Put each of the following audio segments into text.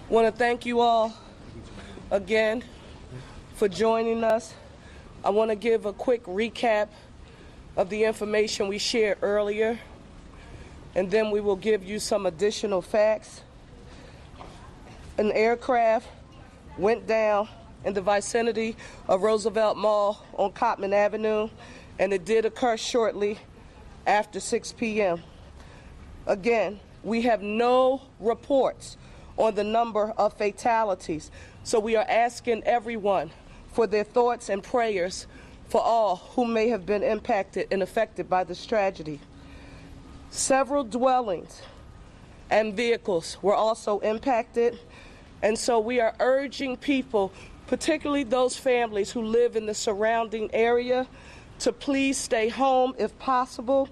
I want to thank you all again for joining us. I want to give a quick recap of the information we shared earlier, and then we will give you some additional facts. An aircraft went down in the vicinity of Roosevelt Mall on Cottman Avenue, and it did occur shortly after 6 p.m. Again, we have no reports on the number of fatalities, so we are asking everyone for their thoughts and prayers for all who may have been impacted and affected by this tragedy. Several dwellings and vehicles were also impacted, and so we are urging people, particularly those families who live in the surrounding area, to please stay home if possible.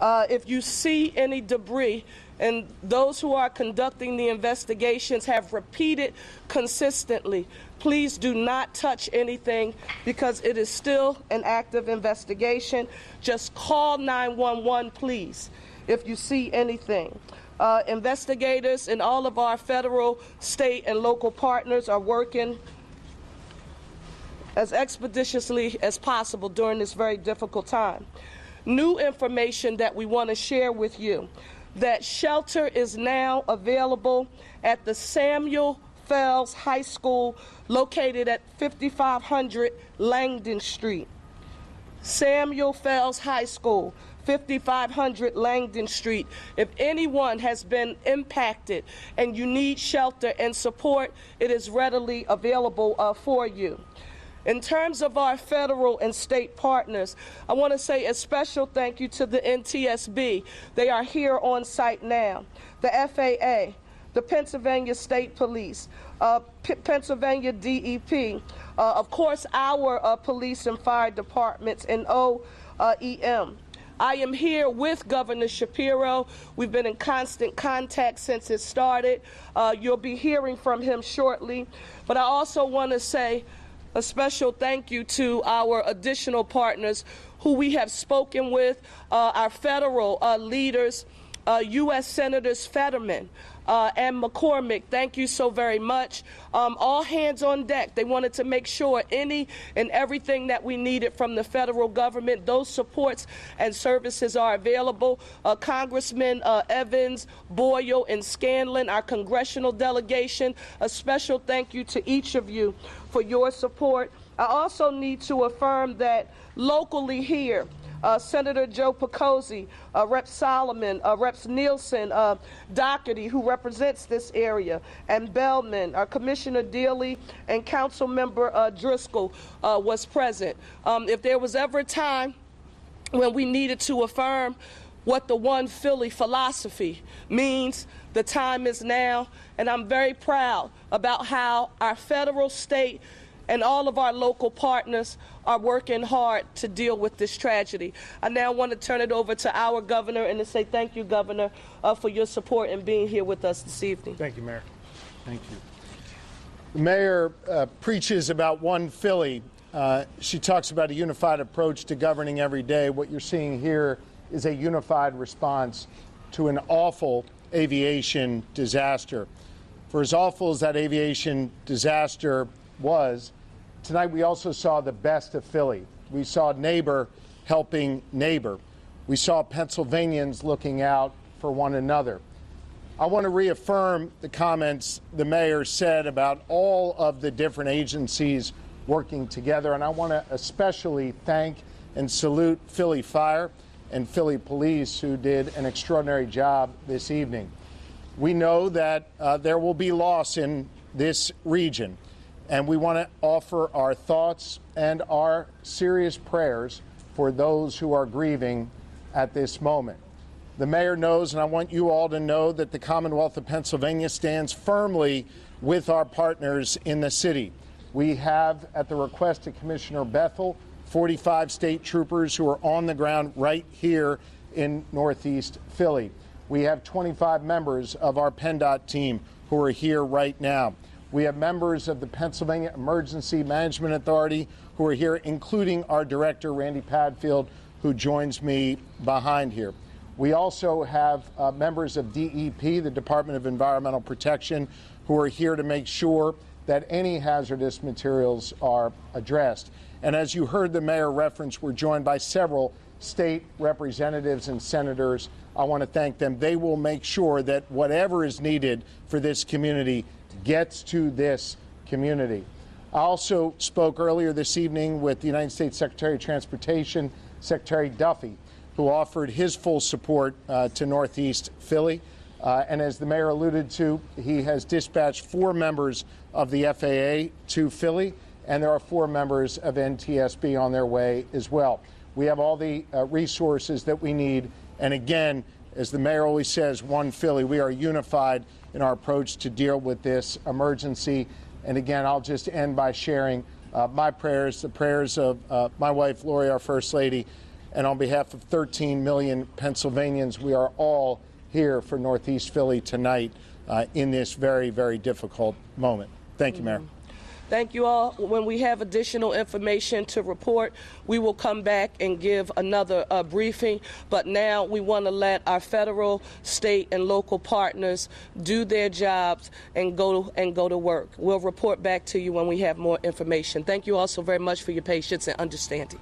If you see any debris, and those who are conducting the investigations have repeated consistently, please do not touch anything because it is still an active investigation. Just call 911, please, if you see anything. Investigators and all of our federal, state, and local partners are working as expeditiously as possible during this very difficult time. New information that we want to share with you, that shelter is now available at the Samuel Fells High School located at 5500 Langdon Street. Samuel Fells High School, 5500 Langdon Street. If anyone has been impacted and you need shelter and support, it is readily available for you. In terms of our federal and state partners, I want to say a special thank you to the NTSB. They are here on site now. The FAA, the Pennsylvania State Police, Pennsylvania DEP, of course our police and fire departments, and OEM. I am here with Governor Shapiro. We've been in constant contact since it started. You'll be hearing from him shortly. But I also want to say a special thank you to our additional partners who we have spoken with, our federal leaders, U.S. Senators Fetterman and McCormick. Thank you so very much. All hands on deck. They wanted to make sure any and everything that we needed from the federal government, those supports and services are available. Congressman Evans, Boyle, and Scanlon, our congressional delegation, a special thank you to each of you for your support. I also need to affirm that locally here, Senator Joe Picozzi, Rep. Solomon, Reps. Nielsen, Doherty, who represents this area, and Bellman, Commissioner Dealey, and Council Member Driscoll was present. If there was ever a time when we needed to affirm what the One Philly philosophy means, the time is now, and I'm very proud about how our federal, state, and all of our local partners are working hard to deal with this tragedy. I now want to turn it over to our governor and to say thank you, Governor, for your support and being here with us this evening. Thank you, Mayor. Thank you. The mayor preaches about One Philly. She talks about a unified approach to governing every day. What you're seeing here is a unified response to an awful aviation disaster. For as awful as that aviation disaster was, tonight we also saw the best of Philly. We saw neighbor helping neighbor. We saw Pennsylvanians looking out for one another. I want to reaffirm the comments the mayor said about all of the different agencies working together, and I want to especially thank and salute Philly Fire and Philly Police, who did an extraordinary job this evening. We know that there will be loss in this region, and we want to offer our thoughts and our serious prayers for those who are grieving at this moment. The mayor knows, and I want you all to know, that the Commonwealth of Pennsylvania stands firmly with our partners in the city. We have, at the request of Commissioner Bethel, 45 state troopers who are on the ground right here in Northeast Philly. We have 25 members of our PennDOT team who are here right now. We have members of the Pennsylvania Emergency Management Authority who are here, including our director, Randy Padfield, who joins me behind here. We also have members of DEP, the Department of Environmental Protection, who are here to make sure that any hazardous materials are addressed. And as you heard the mayor reference, we're joined by several state representatives and senators. I want to thank them. They will make sure that whatever is needed for this community gets to this community. I also spoke earlier this evening with the United States Secretary of Transportation, Secretary Duffy, who offered his full support to Northeast Philly. And as the mayor alluded to, he has dispatched 4 members of the FAA to Philly, and there are 4 members of NTSB on their way as well. We have all the resources that we need. And again, as the mayor always says, one Philly, we are unified in our approach to deal with this emergency. And again, I'll just end by sharing my prayers, the prayers of my wife, Lori, our First Lady, and on behalf of 13 million Pennsylvanians, we are all here for Northeast Philly tonight in this very, very difficult moment. Thank you, Mayor. Thank you all. When we have additional information to report, we will come back and give another briefing. But now we want to let our federal, state, and local partners do their jobs and go to work. We'll report back to you when we have more information. Thank you all so very much for your patience and understanding.